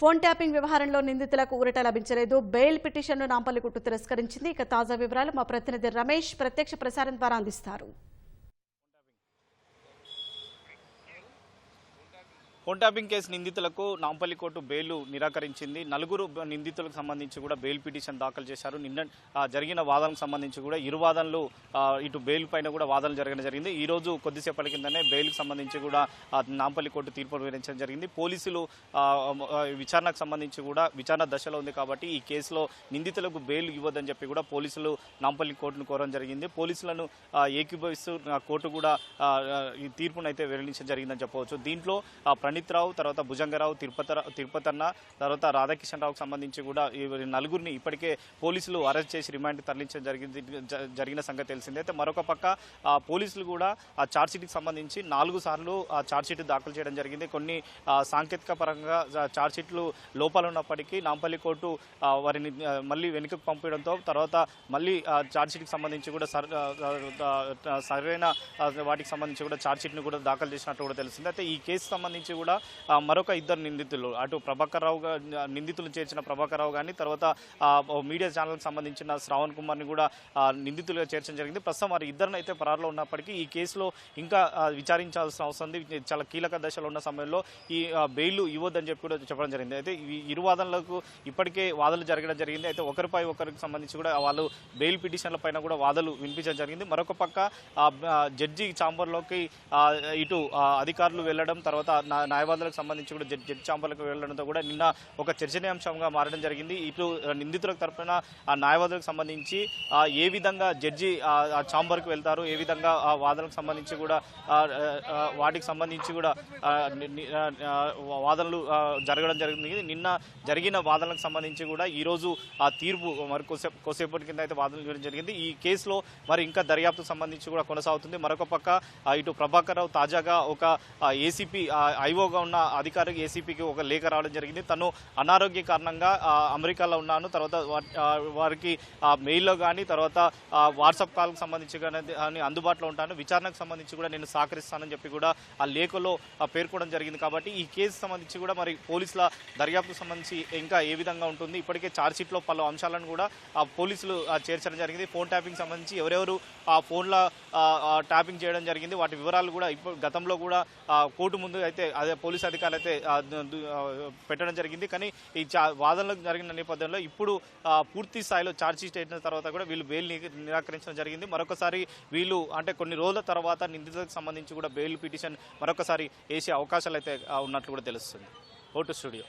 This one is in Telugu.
ఫోన్ ట్యాపింగ్ వ్యవహారంలో నిందితులకు ఊరట లభించలేదు. బెయిల్ పిటిషన్ను నాంపల్లి కోర్టు తిరస్కరించింది. ఇక తాజా వివరాలు మా ప్రతినిధి రమేష్ ప్రత్యక్ష ప్రసారం ద్వారా అందిస్తారు. ఫోన్ ట్యాపింగ్ కేసు నిందితులకు నాంపల్లి కోర్టు బెయిల్ నిరాకరించింది. నలుగురు నిందితులకు సంబంధించి కూడా బెయిల్ పిటిషన్ దాఖలు చేశారు. నిన్న జరిగిన వాదనకు సంబంధించి కూడా ఇరు వాదనలు ఇటు బెయిల్ పైన కూడా వాదనలు జరగడం జరిగింది. ఈ రోజు కొద్దిసేపటి కిందనే బెయిల్కి సంబంధించి కూడా నాంపల్లి కోర్టు తీర్పు వివరించడం జరిగింది. పోలీసులు విచారణకు సంబంధించి కూడా విచారణ దశలో ఉంది కాబట్టి ఈ కేసులో నిందితులకు బెయిల్ ఇవ్వద్దని చెప్పి కూడా పోలీసులు నాంపల్లి కోర్టును కోరడం జరిగింది. పోలీసులను ఏకీభవిస్తూ కోర్టు కూడా ఈ తీర్పునైతే వెల్లడించడం జరిగిందని చెప్పవచ్చు. దీంట్లో రావు, తర్వాత భుజంగరావు, తిరుపతన్న, తర్వాత రాధాకిషన్ రావుకు సంబంధించి కూడా ఈ నలుగురిని ఇప్పటికే పోలీసులు అరెస్ట్ చేసి రిమాండ్ తరలించడం జరిగిన సంగతి తెలిసిందే. అయితే మరొక పక్క పోలీసులు కూడా ఆ ఛార్జ్షీట్కి సంబంధించి 4 సార్లు ఆ ఛార్జ్షీట్ దాఖలు చేయడం జరిగింది. కొన్ని సాంకేతిక పరంగా ఛార్జ్షీట్లు లోపాలు ఉన్నప్పటికీ నాంపల్లి కోర్టు వారిని మళ్ళీ వెనుకకు పంపడంతో తర్వాత మళ్ళీ ఛార్జ్షీట్కి సంబంధించి కూడా సరైన వాటికి సంబంధించి కూడా ఛార్జ్షీట్ను కూడా దాఖలు చేసినట్టు కూడా తెలిసింది. అయితే ఈ కేసు సంబంధించి కూడా మరొక ఇద్దరు నిందితులు అటు ప్రభాకర్ రావు నిందితులు చేర్చిన ప్రభాకర్ రావు కానీ తర్వాత మీడియా ఛానల్కి సంబంధించిన శ్రావణ్ కుమార్ని కూడా నిందితులుగా చేర్చడం జరిగింది. ప్రస్తుతం వారి ఇద్దరిని అయితే పరారులో ఉన్నప్పటికీ ఈ కేసులో ఇంకా విచారించాల్సిన అవసరం ఉంది. చాలా కీలక దశలో ఉన్న సమయంలో ఈ బెయిల్ ఇవ్వద్దని చెప్పి కూడా చెప్పడం జరిగింది. అయితే ఈ ఇరు వాదనలకు ఇప్పటికే వాదనలు జరగడం జరిగింది. అయితే ఒకరిపై ఒకరికి సంబంధించి కూడా వాళ్ళు బెయిల్ పిటిషన్ల పైన కూడా వాదనలు వినిపించడం జరిగింది. మరొక పక్క జడ్జి ఛాంబర్లోకి ఇటు అధికారులు వెళ్ళడం, తర్వాత న్యాయవాదులకు సంబంధించి కూడా జడ్జి ఛాంబర్లకు వెళ్లడంతో కూడా నిన్న ఒక చర్చనీయాంశంగా మారడం జరిగింది. ఇటు నిందితులకు తరఫున ఆ న్యాయవాదులకు సంబంధించి ఏ విధంగా జడ్జి ఆ ఛాంబర్కి వెళ్తారు, ఏ విధంగా ఆ వాదనలకు సంబంధించి కూడా వాటికి సంబంధించి కూడా వాదనలు జరగడం జరిగింది. నిన్న జరిగిన వాదనలకు సంబంధించి కూడా ఈరోజు ఆ తీర్పు మరి కొద్దిసేపటి కింద అయితే వాదనలు ఇవ్వడం జరిగింది. ఈ కేసులో మరి ఇంకా దర్యాప్తు సంబంధించి కూడా కొనసాగుతుంది. మరొక పక్క ఇటు ప్రభాకర్ రావు తాజాగా ఒక ఏసీపీ ఐఓగా ఉన్న అధికారికి ఏసీపీకి ఒక లేఖ రావడం జరిగింది. తను అనారోగ్య కారణంగా అమెరికాలో ఉన్నాను, తర్వాత వారికి మెయిల్లో కానీ తర్వాత వాట్సాప్ కాల్కి సంబంధించి కానీ అందుబాటులో ఉంటాను, విచారణకు సంబంధించి కూడా నేను సహకరిస్తానని చెప్పి కూడా ఆ లేఖలో పేర్కొనడం జరిగింది. కాబట్టి ఈ కేసు సంబంధించి కూడా మరి పోలీసుల దర్యాప్తుకు సంబంధించి ఇంకా ఏ విధంగా ఉంటుంది. ఇప్పటికే ఛార్జ్షీట్లో పలు అంశాలను కూడా పోలీసులు చేర్చడం జరిగింది. ఫోన్ ట్యాపింగ్ సంబంధించి ఎవరెవరు ఆ ఫోన్లో ట్యాపింగ్ చేయడం జరిగింది, వాటి వివరాలు కూడా ఇప్పుడు గతంలో కూడా కోర్టు ముందు అయితే అదే పోలీసు అధికారులు అయితే పెట్టడం జరిగింది. కానీ ఈ వాదనలకు జరిగిన నేపథ్యంలో ఇప్పుడు పూర్తి స్థాయిలో ఛార్జ్షీట్ అయిన తర్వాత కూడా వీళ్ళు బెయిల్ నిరాకరించడం జరిగింది. మరొకసారి వీళ్ళు అంటే కొన్ని రోజుల తర్వాత నిందితులకు సంబంధించి కూడా బెయిల్ పిటిషన్ మరొకసారి వేసే అవకాశాలు అయితే ఉన్నట్లు కూడా తెలుస్తుంది. Vote studio.